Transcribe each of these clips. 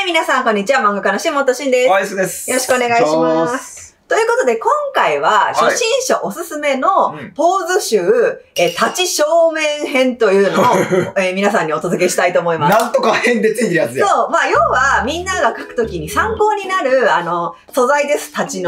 はい、皆さん、こんにちは。漫画家の下本慎です。ワイスです。よろしくお願いします。ということで、今回は、初心者おすすめのポーズ集、立ち正面編というのを、皆さんにお届けしたいと思います。なんとか編でついてるやつや。そう。まあ、要は、みんなが書くときに参考になる、素材です。立ち絵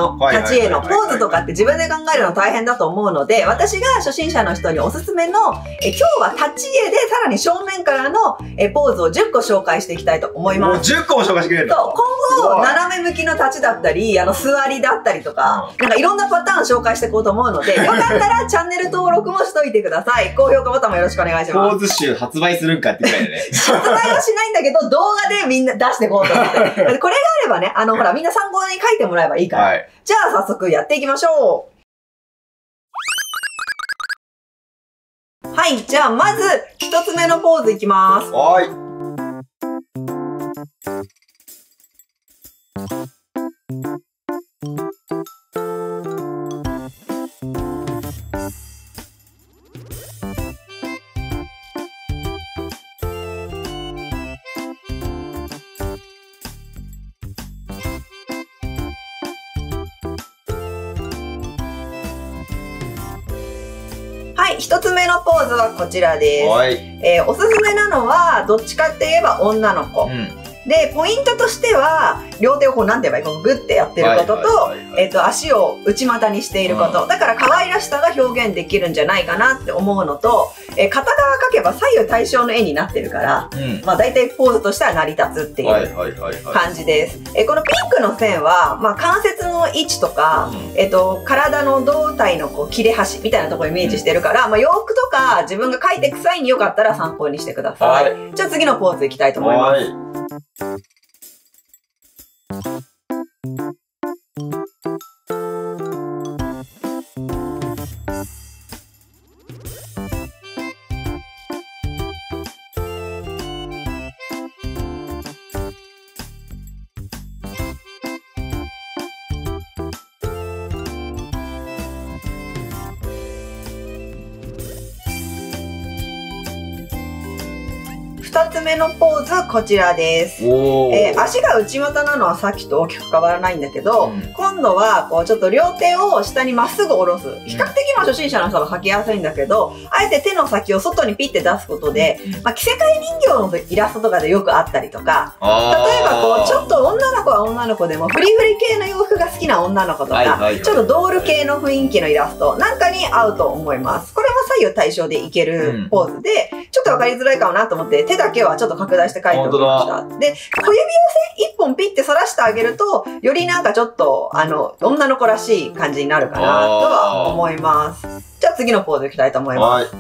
の。ポーズとかって自分で考えるの大変だと思うので、私が初心者の人におすすめの、今日は立ち絵でさらに正面からの、ポーズを10個紹介していきたいと思います。もう10個も紹介してくれるの？そう。今後、斜め向きの立ちだったり、座りだったりとか、なんかいろんなパターン紹介していこうと思うので、よかったらチャンネル登録もしといてください。高評価ボタンもよろしくお願いします。ポーズ集発売するんかって言ったよね。発売はしないんだけど、動画でみんな出していこうと思って。これがあればね、ほら、みんな参考に書いてもらえばいいから。はい、じゃあ、早速やっていきましょう。はい、じゃあ、まず、一つ目のポーズいきます。はい。はい、一つ目のポーズはこちらです。はい、おすすめなのは、どっちかって言えば女の子。で、ポイントとしては、両手をこう、なんて言えばいいか、グッてやってることと、足を内股にしていること。だから可愛らしさが表現できるんじゃないかなって思うのと、片側描けば左右対称の絵になってるから、まあ大体ポーズとしては成り立つっていう感じです。このピンクの線は、まあ関節の位置とか、体の胴体のこう切れ端みたいなところをイメージしてるから、まあ洋服とか自分が描いていく際によかったら参考にしてください。じゃあ次のポーズいきたいと思います。二つ目のポーズ、こちらです。足が内股なのはさっきと大きく変わらないんだけど、今度は、こう、ちょっと両手を下にまっすぐ下ろす。比較的初心者の人が描きやすいんだけど、あえて手の先を外にピッて出すことで、まあ、着せ替え人形のイラストとかでよくあったりとか、例えばこう、ちょっと女の子は女の子でも、フリフリ系の洋服が好きな女の子とか、ちょっとドール系の雰囲気のイラストなんかに合うと思います。これも左右対称でいけるポーズで、ちょっとわかりづらいかもなと思って、手だけはちょっと拡大して描いておきました。で、小指を一本ピッて反らしてあげると、よりなんかちょっと、女の子らしい感じになるかなとは思います。じゃあ次のポーズいきたいと思います。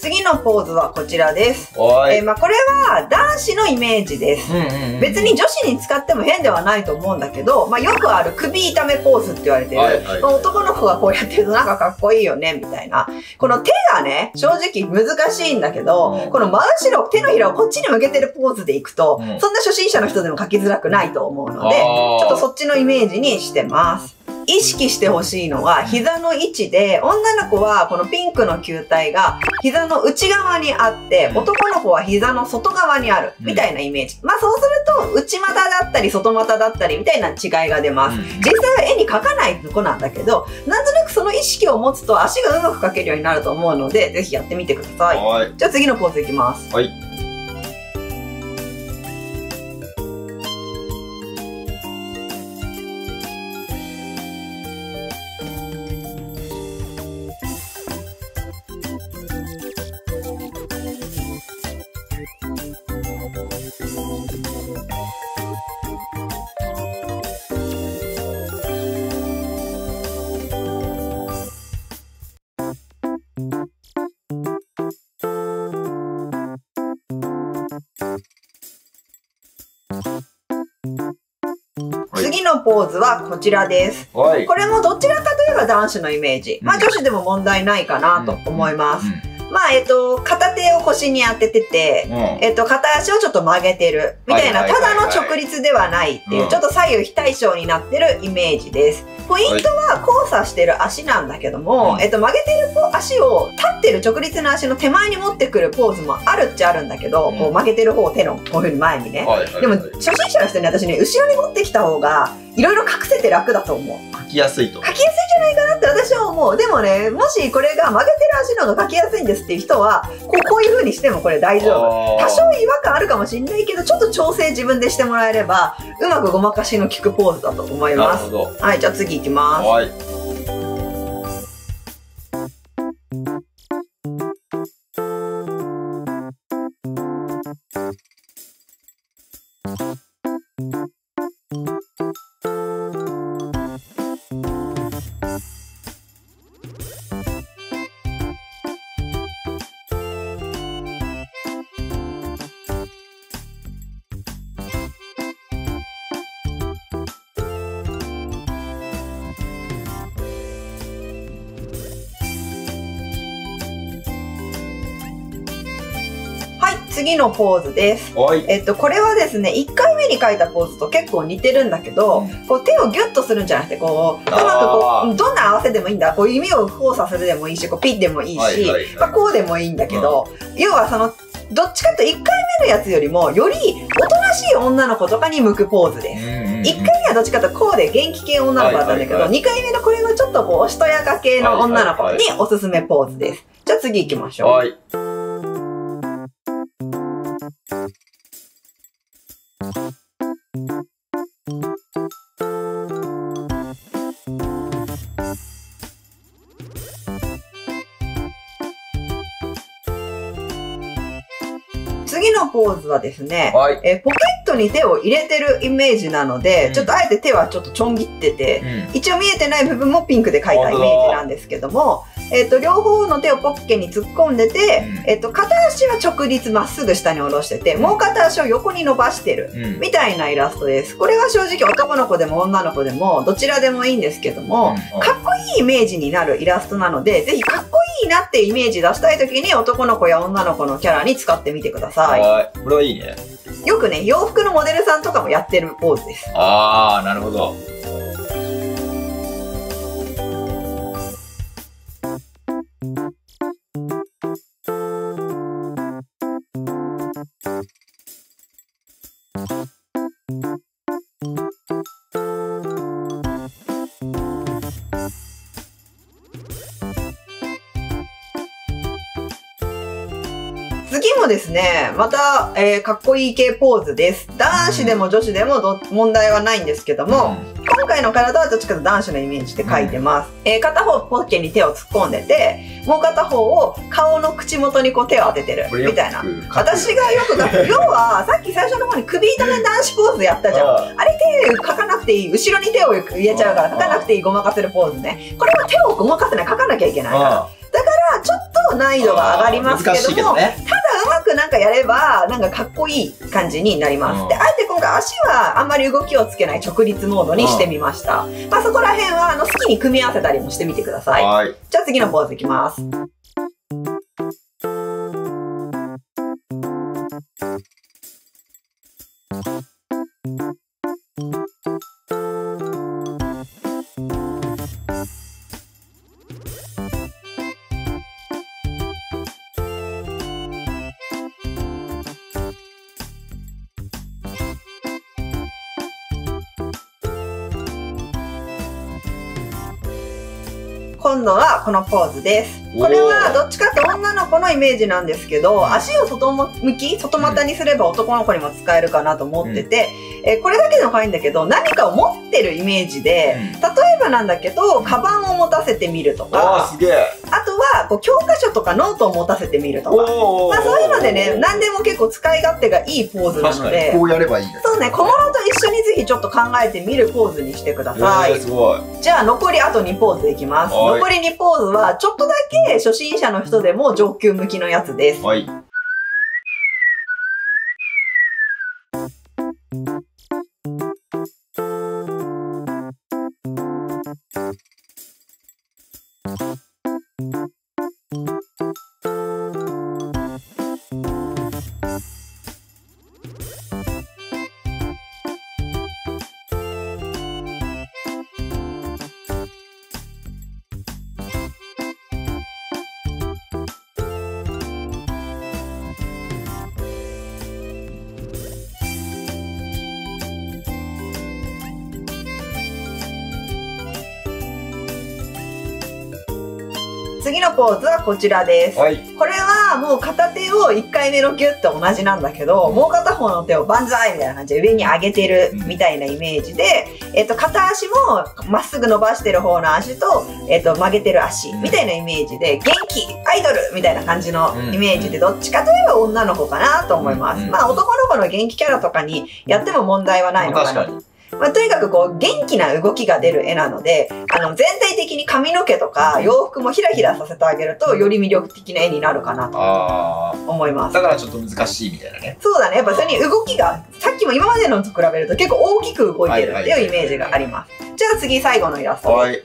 次のポーズはこちらです。まあこれは男子のイメージです。別に女子に使っても変ではないと思うんだけど、まあよくある首痛めポーズって言われてる。男の子がこうやってるとなんかかっこいいよね、みたいな。この手がね、正直難しいんだけど、この真後ろ、手のひらをこっちに向けてるポーズでいくと、そんな初心者の人でも描きづらくないと思うので、ちょっとそっちのイメージにしてます。意識してほしいのは膝の位置で、女の子はこのピンクの球体が膝の内側にあって、男の子は膝の外側にあるみたいなイメージ。まあそうすると内股だったり外股だったりみたいな違いが出ます。実際は絵に描かないとこなんだけど、なんとなくその意識を持つと足がうまく描けるようになると思うので、ぜひやってみてください。じゃあ次のポーズいきます。ポーズはこちらです。これもどちらかといえば男子のイメージ。まあ女子でも問題ないかなと思います。まあ、片手を腰に当ててて、片足をちょっと曲げてる。みたいな、ただの直立ではないっていう、ちょっと左右非対称になってるイメージです。ポイントは交差してる足なんだけども、曲げてる足を立ってる直立の足の手前に持ってくるポーズもあるっちゃあるんだけど、こう曲げてる方を手のこういう風に前にね。でも、初心者の人に私ね、後ろに持ってきた方が、いろいろ隠せて楽だと思う。書きやすいと。書きやすいんじゃないかなって私は思う。でもね、もしこれが曲げてる足の方が書きやすいんですっていう人は、こういう風にしてもこれ大丈夫。多少違和感あるかもしれないけど、ちょっと調整自分でしてもらえれば、うまくごまかしの効くポーズだと思います。はい、じゃあ次行きます。はい。次のポーズです。これはですね、1回目に書いたポーズと結構似てるんだけど、こう手をギュッとするんじゃなくて、こう、うまくこう、どんな合わせでもいいんだ。こう弓を交差するでもいいし、こうピッでもいいし、まあこうでもいいんだけど、要はその、どっちかというと1回目のやつよりも、よりおとなしい女の子とかに向くポーズです。1回目はどっちかというとこうで元気系女の子だったんだけど、2回目のこれはちょっとこう、おしとやか系の女の子におすすめポーズです。じゃあ次行きましょう。次のポーズはですね、ポケットに手を入れてるイメージなので、ちょっとあえて手はちょっとちょん切ってて、一応見えてない部分もピンクで描いたイメージなんですけども、両方の手をポッケに突っ込んでて、片足は直立まっすぐ下に下ろしてて、もう片足を横に伸ばしてる、みたいなイラストです。これは正直男の子でも女の子でもどちらでもいいんですけども、かっこいいイメージになるイラストなので、ぜひかっこいいなってイメージ出したい時に男の子や女の子のキャラに使ってみてください。これはいいね。よくね、洋服のモデルさんとかもやってるポーズです。あー、なるほど。次もですね、また、かっこいい系ポーズです。男子でも女子でも問題はないんですけども、今回の体はどっちかというと男子のイメージで描いてます。片方ポッケに手を突っ込んでて、もう片方を顔の口元にこう手を当ててるみたいな。私がよく描く。要は、さっき最初の方に首痛め男子ポーズやったじゃん。あれ手描かなくていい。後ろに手を入れちゃうから描かなくていいごまかせるポーズね。これは手をごまかせない。描かなきゃいけないから。だからちょっと難易度が上がりますけども、ただうまくなんかやればなんかかっこいい感じになります。で、あえて今回足はあんまり動きをつけない直立モードにしてみました。まあそこら辺は好きに組み合わせたりもしてみてください。じゃあ次のポーズいきます。今度はこのポーズです。これはどっちかって女の子のイメージなんですけど、足を外向き、外股にすれば男の子にも使えるかなと思ってて、これだけでも可愛いんだけど、何かを持ってるイメージで、例えばなんだけど、カバンを持たせてみるとか、あとはこう教科書とかノートを持たせてみるとか、まあそういうのでね、何でも結構使い勝手がいいポーズなので、こうやればいいね。そうね、小物と一緒にぜひちょっと考えてみるポーズにしてください。じゃあ残りあと2ポーズいきます。残り2ポーズはちょっとだけ初心者の人でも上級向きのやつです。次のポーズはこちらです。はい。これはもう片手を1回目のギュッと同じなんだけど、もう片方の手をバンザイみたいな感じで上に上げてるみたいなイメージで、片足もまっすぐ伸ばしてる方の足と、曲げてる足みたいなイメージで、元気アイドルみたいな感じのイメージで、どっちかといえば女の子かなと思います。まあ男の子の元気キャラとかにやっても問題はないのかな。まあ、とにかくこう元気な動きが出る絵なので、全体的に髪の毛とか洋服もヒラヒラさせてあげるとより魅力的な絵になるかなと思います。だからちょっと難しいみたいなね。そうだね。やっぱそれに動きがさっきも今までのと比べると結構大きく動いてるっていうイメージがあります。じゃあ次最後のイラストです。はい。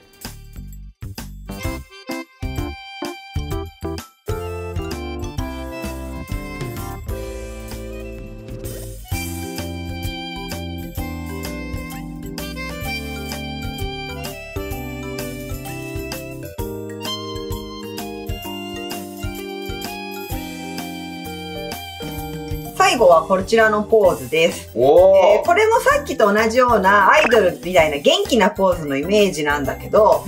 最後はこちらのポーズです。これもさっきと同じようなアイドルみたいな元気なポーズのイメージなんだけど、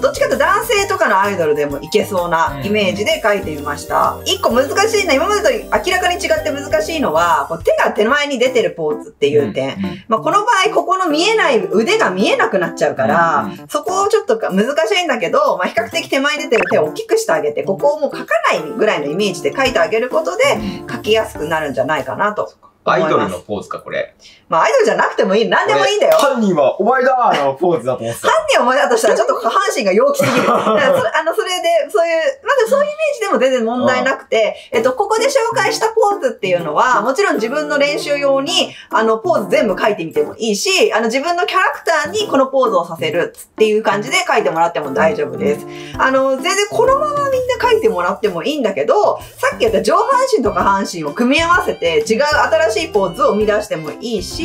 どっちかというと男性とかのアイドルでもいけそうなイメージで描いてみました。一個難しいのは、今までと明らかに違って難しいのは、こう手が手前に出てるポーズっていう点。まあこの場合、ここの見えない腕が見えなくなっちゃうから、そこをちょっと難しいんだけど、まあ比較的手前に出てる手を大きくしてあげて、ここをもう描かないぐらいのイメージで描いてあげることで、描きやすくなるんじゃないかなと。アイドルのポーズか、これ。まあ、アイドルじゃなくてもいい。何でもいいんだよ。犯人はお前だーのポーズだと思ってた。犯人はお前だとしたら、ちょっと下半身が陽気すぎる。だからそれで、そういう、まだそういうイメージでも全然問題なくて、ここで紹介したポーズっていうのは、もちろん自分の練習用に、ポーズ全部書いてみてもいいし、自分のキャラクターにこのポーズをさせるっていう感じで書いてもらっても大丈夫です。全然このままみんな書いてもらってもいいんだけど、さっき言った上半身と下半身を組み合わせて、違う新しいポーズを生み出してもいいし、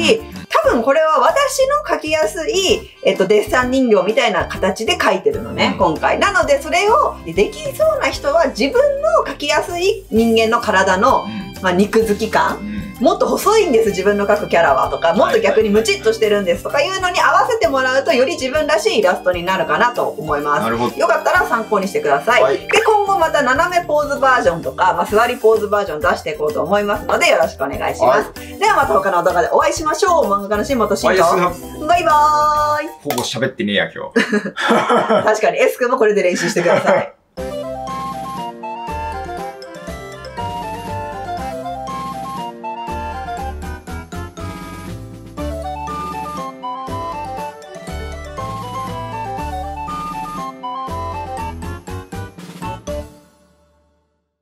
多分これは私の描きやすい、デッサン人形みたいな形で描いてるのね、今回。なので、それをできそうな人は自分の描きやすい人間の体の、まあ、肉付き感、もっと細いんです、自分の描くキャラはとか、もっと逆にムチっとしてるんですとかいうのに合わせてもらうと、より自分らしいイラストになるかなと思います。よかったら参考にしてください。で、今後また斜めポーズバージョンとか、まあ、座りポーズバージョン出していこうと思いますので、よろしくお願いします。ではまた他の動画でお会いしましょう。漫画家の新本慎と。バイバーイ。ほぼ喋ってねえや、今日。確かに、S 君もこれで練習してください。